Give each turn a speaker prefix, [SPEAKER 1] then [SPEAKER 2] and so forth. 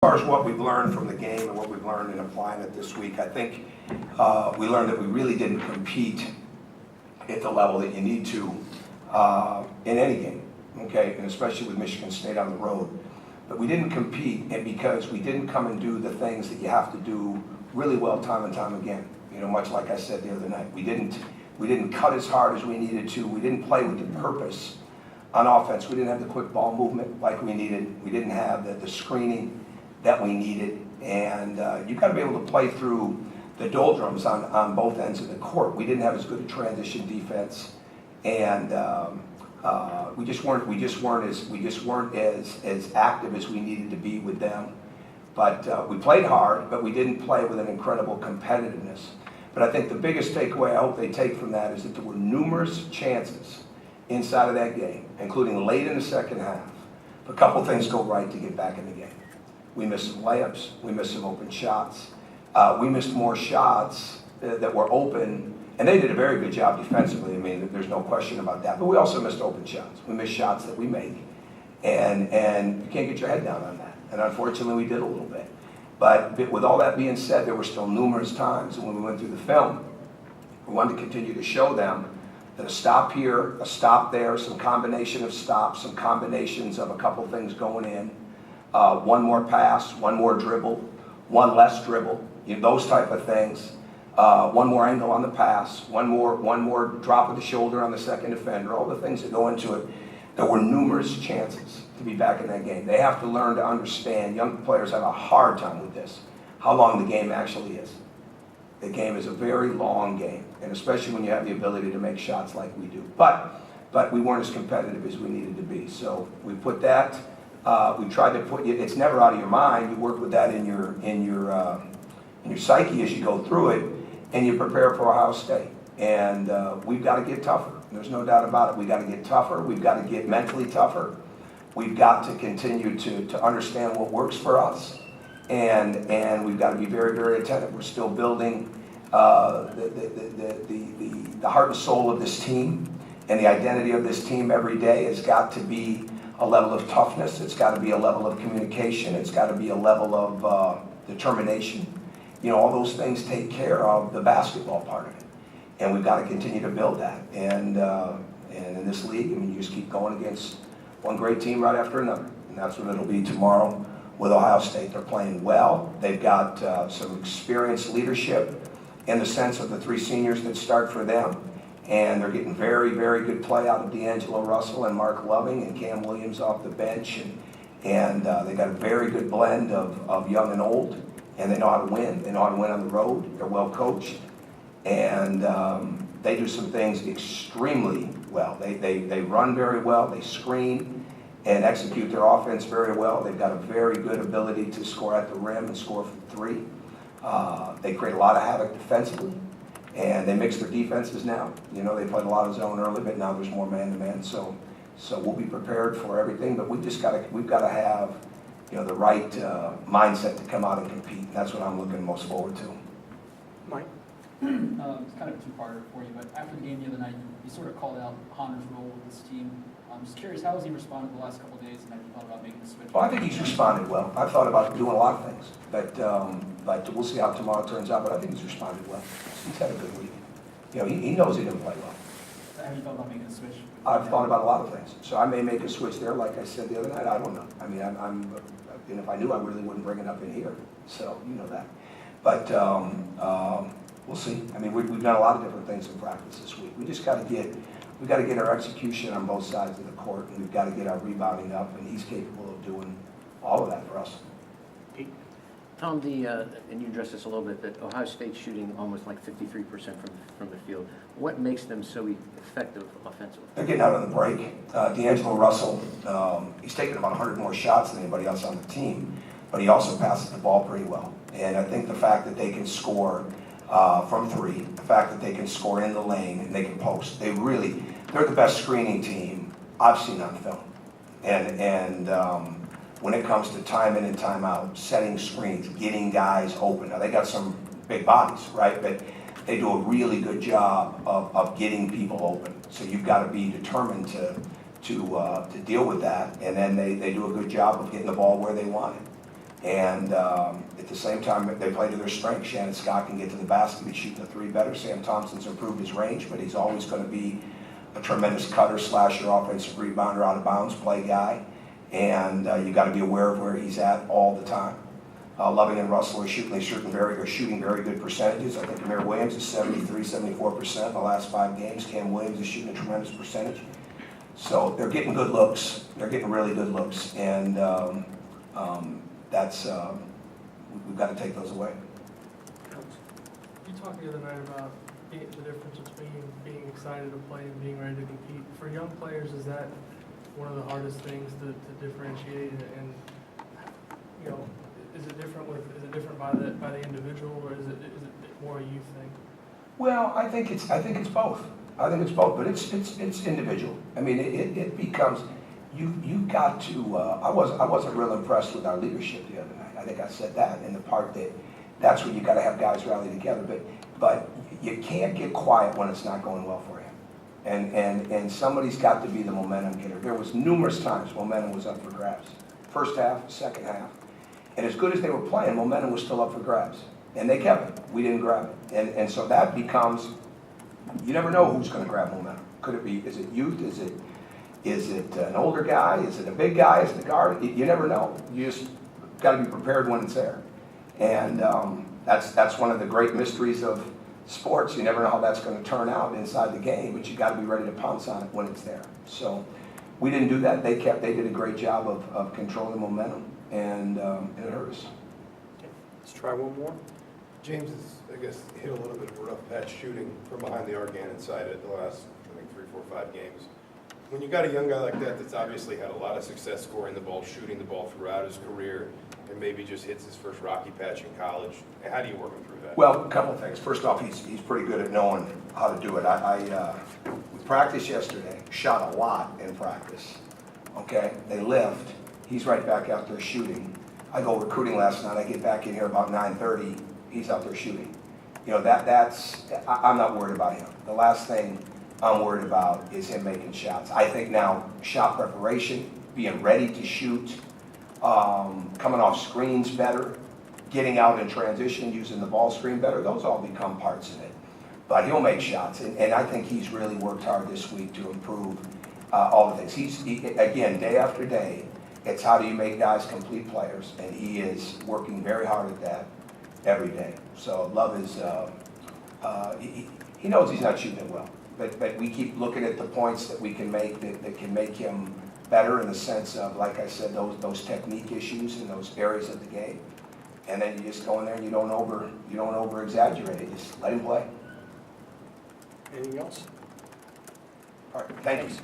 [SPEAKER 1] far as what we've learned from the game and what we've learned in applying it this week, I think we learned that we really didn't compete at the level that you need to in any game, okay, and especially with Michigan State on the road. But we didn't compete, and because we didn't come and do the things that you have to do really well time and time again. You know, much like I said the other night, we didn't cut as hard as we needed to. We didn't play with the purpose on offense. We didn't have the quick ball movement like we needed. We didn't have the screening that we needed, and you've got to be able to play through the doldrums on both ends of the court. We didn't have as good a transition defense, and we just weren't as active as we needed to be with them. But we played hard, but we didn't play with an incredible competitiveness. But I think the biggest takeaway I hope they take from that is that there were numerous chances inside of that game, including late in the second half. A couple things go right to get back in the game. We missed some layups. We missed some open shots. We missed more shots that were open, and they did a very good job defensively. I mean, there's no question about that. But we also missed open shots. We missed shots that we make, and you can't get your head down on that. And unfortunately, we did a little bit. But with all that being said, there were still numerous times when we went through the film, we wanted to continue to show them that a stop here, a stop there, some combination of stops, some combinations of a couple things going in. One more pass, one more dribble, one less dribble, you know, those type of things. One more angle on the pass, one more drop of the shoulder on the second defender, all the things that go into it. There were numerous chances to be back in that game. They have to learn to understand, young players have a hard time with this, how long the game actually is. The game is a very long game, and especially when you have the ability to make shots like we do. But we weren't as competitive as we needed to be. So we put that. We tried to put you. It's never out of your mind. You work with that in your psyche as you go through it, and you prepare for Ohio State. And we've got to get tougher. There's no doubt about it. We've got to get tougher. We've got to get mentally tougher. We've got to continue to understand what works for us, and we've got to be very, very attentive. We're still building the heart and soul of this team, and the identity of this team every day has got to be a level of toughness. It's got to be a level of communication. It's got to be a level of determination. You know, all those things take care of the basketball part of it, and we've got to continue to build that. And in this league, I mean, you just keep going against one great team right after another, and that's what it'll be tomorrow with Ohio State. They're playing well. They've got some experienced leadership in the sense of the three seniors that start for them. And they're getting very, very good play out of D'Angelo Russell and Mark Loving and Cam Williams off the bench. And they got a very good blend of young and old, and they know how to win. They know how to win on the road. They're well coached. And they do some things extremely well. They run very well. They screen and execute their offense very well. They've got a very good ability to score at the rim and score from three. They create a lot of havoc defensively. And they mix their defenses now. You know, they played a lot of zone early, but now there's more man-to-man. So we'll be prepared for everything. But we've got to have, you know, the right mindset to come out and compete. And that's what I'm looking most forward to.
[SPEAKER 2] Mike?
[SPEAKER 3] It's kind of a two-parter for you, but after the game the other night, you sort of called out Hunter's role with this team. I'm just curious, how has he responded the last couple of days, and have you thought about making the switch?
[SPEAKER 1] Well, I think he's responded well. I've thought about doing a lot of things, but we'll see how tomorrow turns out. But I think he's responded well. He's had a good week. You know, he knows he didn't play well.
[SPEAKER 3] Have you thought about making a switch?
[SPEAKER 1] I've thought about a lot of things. So I may make a switch there, like I said the other night. I don't know. I mean, and if I knew, I really wouldn't bring it up in here. So you know that. But we'll see. I mean, we've done a lot of different things in practice this week. We just got to get our execution on both sides of the court, and we've got to get our rebounding up, and he's capable of doing all of that for us.
[SPEAKER 2] Tom, and you addressed this a little bit, that Ohio State's shooting almost like 53% from the field. What makes them so effective offensively?
[SPEAKER 1] They're getting out on the break. D'Angelo Russell, he's taken about 100 more shots than anybody else on the team, but he also passes the ball pretty well. And I think the fact that they can score from three, the fact that they can score in the lane and they can post, they're the best screening team I've seen on film. And when it comes to time in and time out, setting screens, getting guys open. Now they got some big bodies, right? But they do a really good job of getting people open. So you've got to be determined to deal with that. And then they do a good job of getting the ball where they want it. And at the same time, they play to their strength. Shannon Scott can get to the basket, he's shooting the three better. Sam Thompson's improved his range, but he's always going to be a tremendous cutter, slasher, offensive rebounder, out of bounds play guy. And you got to be aware of where he's at all the time. Loving and Russell are shooting very good percentages. I think Amir Williams is 73, 74% in the last 5 games. Cam Williams is shooting a tremendous percentage. So they're getting good looks. They're getting really good looks. And that's, we've got to take those away.
[SPEAKER 4] You talked the other night about the difference between being excited to play and being ready to compete. For young players, is that one of the hardest things to differentiate? And you know, is it different by the individual, or is it more a youth thing?
[SPEAKER 1] Well, I think it's both. I think it's both, but it's individual. I mean, it becomes, you got to. I wasn't real impressed with our leadership the other night. I think I said that in the part that's when you got to have guys rally together. But you can't get quiet when it's not going well for you. And somebody's got to be the momentum getter. There was numerous times momentum was up for grabs. First half, second half. And as good as they were playing, momentum was still up for grabs. And they kept it. We didn't grab it. And so that becomes, you never know who's going to grab momentum. Could it be, is it youth? Is it an older guy? Is it a big guy? Is it a guard? You never know. You just got to be prepared when it's there. And that's one of the great mysteries of sports. You never know how that's going to turn out inside the game, but you got to be ready to pounce on it when it's there. So we didn't do that. They did a great job of controlling momentum, and it hurt us.
[SPEAKER 5] Let's try one more.
[SPEAKER 6] James has, I guess, hit a little bit of a rough patch shooting from behind the arc and inside it the last, I think, 3, 4, 5 games. When you got a young guy like that that's obviously had a lot of success scoring the ball, shooting the ball throughout his career, and maybe just hits his first rocky patch in college, how do you work him through that?
[SPEAKER 1] Well, a couple of things. First off, he's pretty good at knowing how to do it. We practiced yesterday, shot a lot in practice. Okay, they lift. He's right back out there shooting. I go recruiting last night. I get back in here about 9:30. He's out there shooting. You know, I'm not worried about him. The last thing I'm worried about is him making shots. I think now shot preparation, being ready to shoot, coming off screens better, getting out in transition, using the ball screen better, those all become parts of it. But he'll make shots, and I think he's really worked hard this week to improve all the things. Again, day after day, it's how do you make guys complete players, and he is working very hard at that every day. So Love is, he knows he's not shooting it well, but we keep looking at the points that we can make that can make him better in the sense of, like I said, those technique issues and those areas of the game. And then you just go in there and you don't over exaggerate it. Just let him play.
[SPEAKER 5] Anything else?
[SPEAKER 1] All right, thank you.